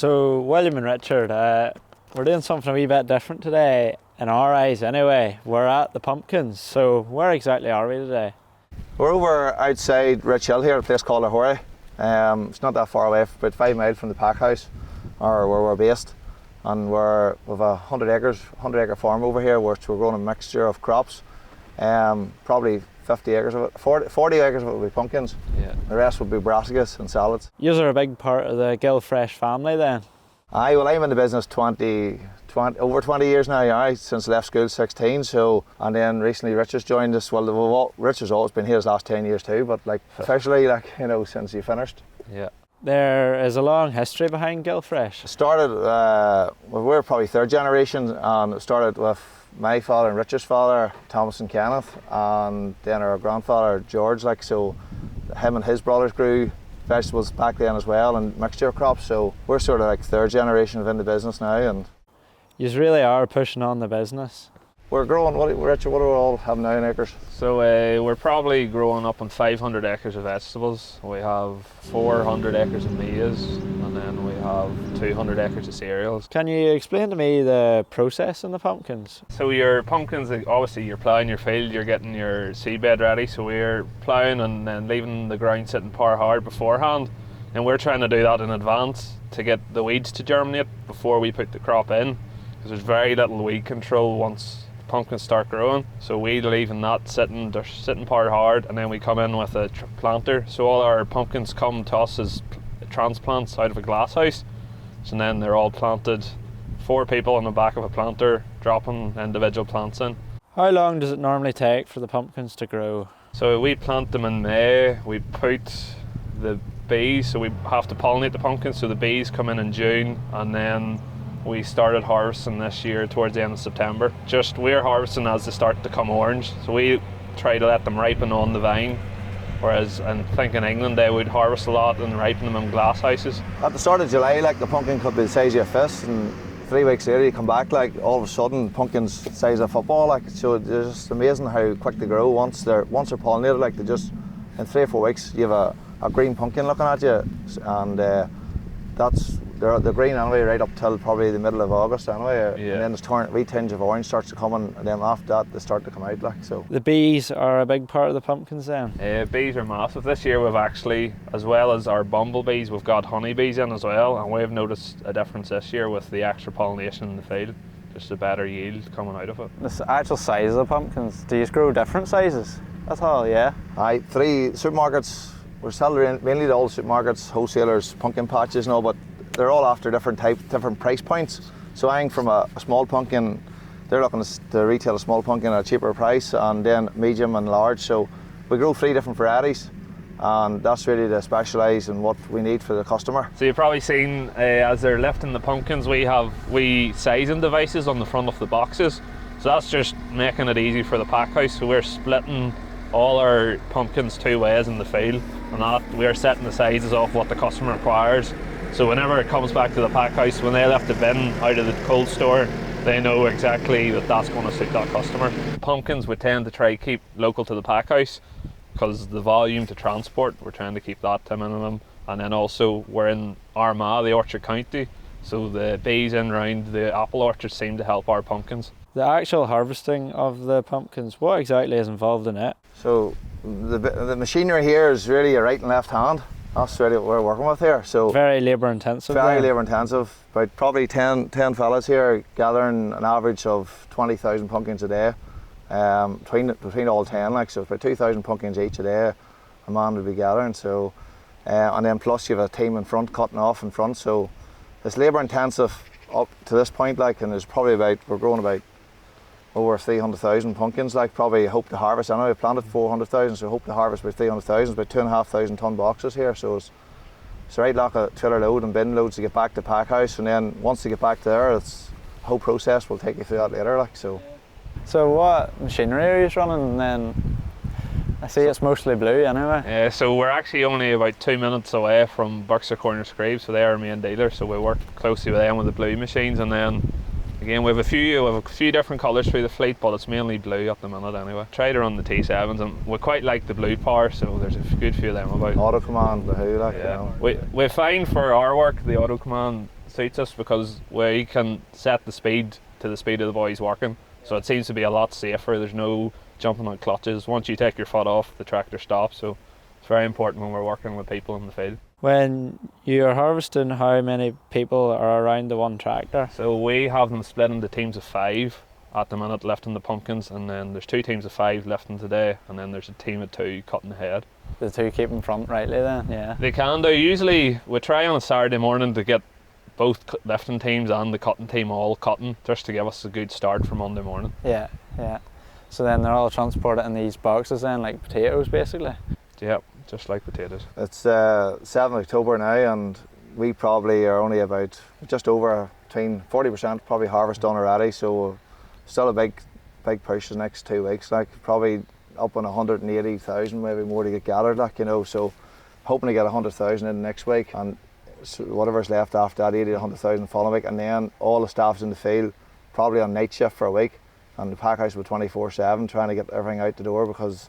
So William and Richard, we're doing something a wee bit different today, in our eyes anyway. We're at the pumpkins, so where exactly are we today? We're over outside Rich Hill here, a place called Ahora. It's not that far away, about 5 miles from the pack house, or where we're based. And we've a 100-acre farm over here, which we're growing a mixture of crops. Probably 50 acres of it, 40 acres of it will be pumpkins. Yeah. The rest will be brassicas and salads. Yous are a big part of the Gilfresh family then? Aye, well, I'm in the business over 20 years now, yeah, since I left school 16. So, and then recently Richard's joined us. Well, Richard's always been here his last 10 years too, but like officially, like, you know, since he finished. Yeah. There is a long history behind Gilfresh. It started, well, we're probably third generation, and it started with my father and Richard's father, Thomas and Kenneth, and then our grandfather George. Like, so him and his brothers grew vegetables back then as well, and mixture crops. So we're sort of like third generation within the business now. And Yous really are pushing on the business. we're growing. Richard, what do we all have now in acres? So we're probably growing up on 500 acres of vegetables. We have 400 acres of maize, and then we have 200 acres of cereals. Can you explain to me the process in the pumpkins? So your pumpkins, obviously you're ploughing your field, you're getting your seedbed ready. So we're ploughing and then leaving the ground sitting power hard beforehand. And we're trying to do that in advance to get the weeds to germinate before we put the crop in. Because there's very little weed control once pumpkins start growing, so we leaving that they're sitting power hard, and then we come in with a planter. So all our pumpkins come to us as transplants out of a glass house, so then they're all planted, 4 people on the back of a planter dropping individual plants in. How long does it normally take for the pumpkins to grow? So we plant them in May, we put the bees, so we have to pollinate the pumpkins, so the bees come in June, and then we started harvesting this year towards the end of September. We're harvesting as they start to come orange, so we try to let them ripen on the vine, whereas I think in England they would harvest a lot and ripen them in glass houses. At the start of July, like, the pumpkin could be the size of your fist, and 3 weeks later you come back, like, all of a sudden pumpkins size of a football, like. So it's just amazing how quick they grow once they're pollinated. Like, they just, in 3 or 4 weeks you have a green pumpkin looking at you, and they're green anyway right up till probably the middle of August anyway. Yeah. And then the wee tinge of orange starts to come in, and then after that they start to come out, like. So The bees are a big part of the pumpkins then? Bees are massive. This year we've actually, as well as our bumblebees, we've got honeybees in as well, and we've noticed a difference this year with the extra pollination in the field. Just a better yield coming out of it. The actual size of the pumpkins, do you grow different sizes? That's all, yeah? aye, 3 supermarkets, we're selling mainly to all supermarkets, wholesalers, pumpkin patches and all, but they're all after different price points. So I'm from a small pumpkin, they're looking to retail a small pumpkin at a cheaper price, and then medium and large. So we grow 3 different varieties, and that's really to specialise in what we need for the customer. So you've probably seen as they're lifting the pumpkins, we have sizing devices on the front of the boxes. So that's just making it easy for the pack house. So we're splitting all our pumpkins 2 ways in the field, and that we're setting the sizes off what the customer requires. So whenever it comes back to the pack house, when they left the bin out of the cold store, they know exactly that that's going to suit that customer. Pumpkins we tend to try to keep local to the pack house, because the volume to transport, we're trying to keep that to a minimum. And then also we're in Armagh, the orchard county, so the bees in round the apple orchards seem to help our pumpkins. The actual harvesting of the pumpkins, what exactly is involved in it? So the machinery here is really a right and left hand. That's really what we're working with here. So Very labour intensive. very then. labour intensive. About probably 10 fellas here gathering an average of 20,000 pumpkins a day. Between all 10, like, so it's about 2,000 pumpkins each a day a man would be gathering. So and then plus you have a team in front cutting off in front. So it's labour intensive up to this point, like, and there's probably we're growing about over 300,000 pumpkins, like. Probably hope to harvest. I know we planted 400,000, so hope to harvest about 300,000, about 2,500 tonne boxes here. So it's a right lot of trailer load and bin loads to get back to pack house, and then once they get back there, it's the whole process. We'll take you through that later, like. So what machinery are you running? And then I see it's mostly blue anyway. So we're actually only about 2 minutes away from Berkshire Corner Screeves, so they're our main dealer. So we work closely with them with the blue machines, and then again we have a few different colours through the fleet, but it's mainly blue at the minute anyway. Try to run the T7s, and we quite like the blue power, so there's a good few of them about. Auto command, the who, like. Yeah. You know. We find for our work the auto command suits us because we can set the speed to the speed of the boys working. So it seems to be a lot safer. There's no jumping on clutches. Once you take your foot off, the tractor stops. So it's very important when we're working with people in the field. When you're harvesting, how many people are around the one tractor? So we have them split into teams of 5 at the minute lifting the pumpkins, and then there's 2 teams of 5 lifting today, and then there's a team of 2 cutting the head. The 2 keep in front rightly then, yeah. They can do. Usually we try on a Saturday morning to get both lifting teams and the cutting team all cutting, just to give us a good start for Monday morning. Yeah, yeah. So then they're all transported in these boxes then, like potatoes basically? Yep, just like potatoes. It's 7th October now, and we probably are only about just over between 40% probably harvest done already, so still a big push the next 2 weeks, like probably up on 180,000, maybe more to get gathered, like, you know, so hoping to get 100,000 in next week, and so whatever's left after that, 80 to 100,000 the following week, and then all the staff's in the field, probably on night shift for a week, and the pack house will 24/7 trying to get everything out the door, because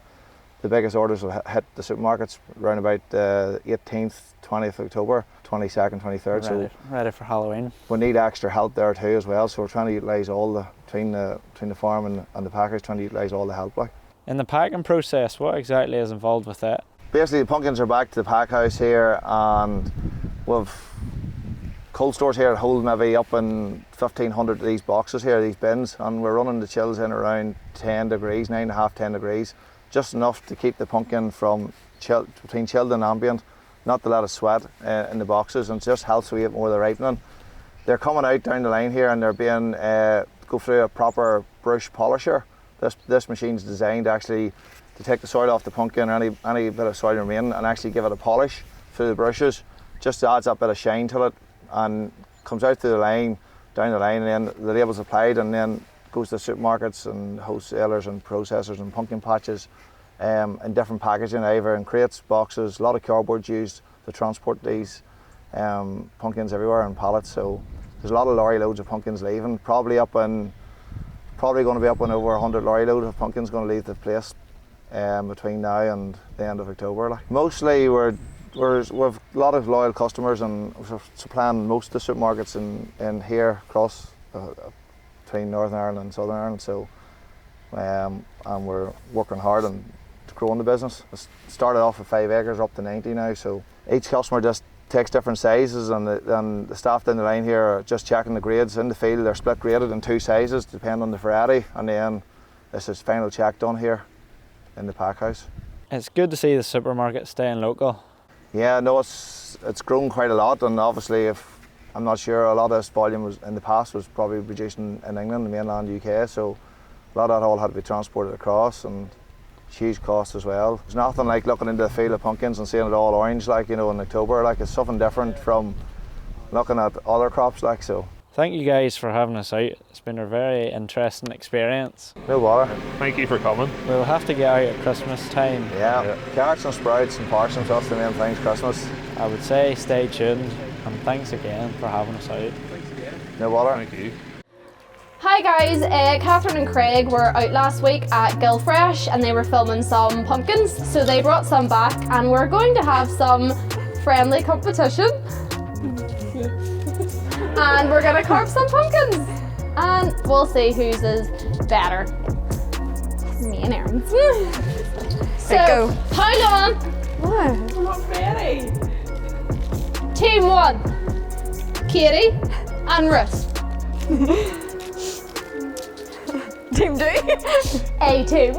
the biggest orders will hit the supermarkets around about 18th, 20th October, 22nd, 23rd. So ready for Halloween. We need extra help there too as well, so we're trying to utilise all the, between the farm and the packers, trying to utilise all the help. Like. In the packing process, what exactly is involved with that? Basically the pumpkins are back to the pack house here, and we've cold stores here that hold maybe up in 1,500 of these boxes here, these bins, and we're running the chills in around 10 degrees, 9.5, 10 degrees. Just enough to keep the pumpkin from between chilled and ambient, not to let it sweat in the boxes, and it just helps we get more of the ripening. They're coming out down the line here, and they're being go through a proper brush polisher. This machine's designed actually to take the soil off the pumpkin, or any bit of soil remaining, and actually give it a polish through the brushes. Just adds that bit of shine to it, and comes out through the line, down the line, and then the label's applied, and then goes to supermarkets and wholesalers and processors and pumpkin patches in different packaging, either in crates, boxes, a lot of cardboard used to transport these pumpkins everywhere in pallets. So there's a lot of lorry loads of pumpkins leaving, probably going to be up on over 100 lorry loads of pumpkins going to leave the place between now and the end of October. Like. Mostly we've a lot of loyal customers, and we're supplying most of the supermarkets in here across between Northern Ireland and Southern Ireland, so and we're working hard on growing the business. It started off with 5 acres, up to 90 now, so each customer just takes different sizes, and the staff down the line here are just checking the grades in the field. They're split graded in 2 sizes depending on the variety, and then this is final check done here in the pack house. It's good to see the supermarket staying local. Yeah, no, it's grown quite a lot, and obviously I'm not sure, a lot of this volume was in the past was probably produced in England, the mainland UK, so a lot of that all had to be transported across, and huge cost as well. There's nothing like looking into a field of pumpkins and seeing it all orange, like, you know, in October. Like, it's something different from looking at other crops, like, so. Thank you guys for having us out. It's been a very interesting experience. No bother. Thank you for coming. We'll have to get out at Christmas time. Yeah. Carrots and sprouts and parsnips, that's the main things, Christmas. I would say stay tuned, and thanks again for having us out. No bother. Thank you. Hi guys, Catherine and Craig were out last week at Gilfresh and they were filming some pumpkins, so they brought some back and we're going to have some friendly competition. And we're going to carve some pumpkins and we'll see whose is better. Me and Aaron's. So, go. Pile on. What? I'm not ready. Team 1, Katie and Ruth. Team 2. A team.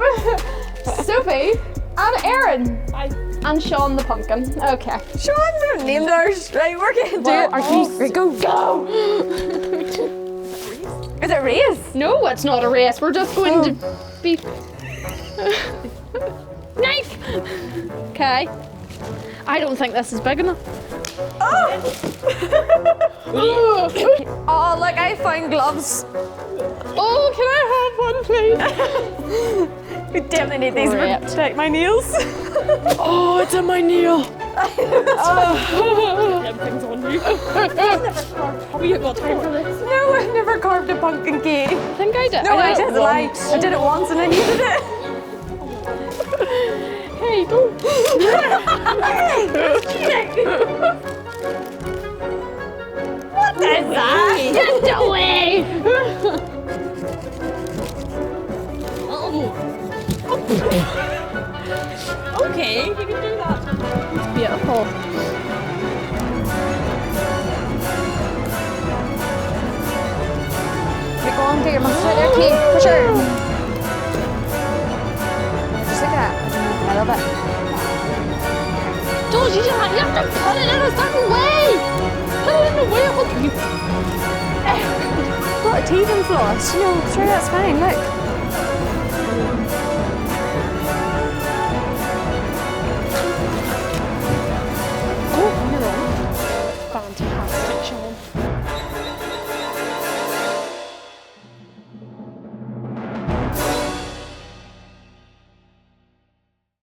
Sophie and Aaron. Hi. And Sean the pumpkin. Okay. Sean, we haven't named ours. Right, we're going to do it. Are you? Right, go. Go. Is it a race? No, it's not a race. We're just going to be. Knife. Okay. I don't think this is big enough. Oh, look, I found gloves. Oh, can I have one, please? We definitely need these Great. to protect my nails. Oh, it's in my nail. Everything's on you. We have got time for this. No, I've never carved a pumpkin cake. I think I did. No, I did did it a lie. once. I did it once and I hated it. Hey, go. What is Get away! Okay, you can do that. Beautiful. You're going to get your muscle right there, Kate. For sure. Just like that. I love it. George, you have to put it in a certain way. Put it in the way of what you... Got a teething floss. No, sure, that's fine. Look.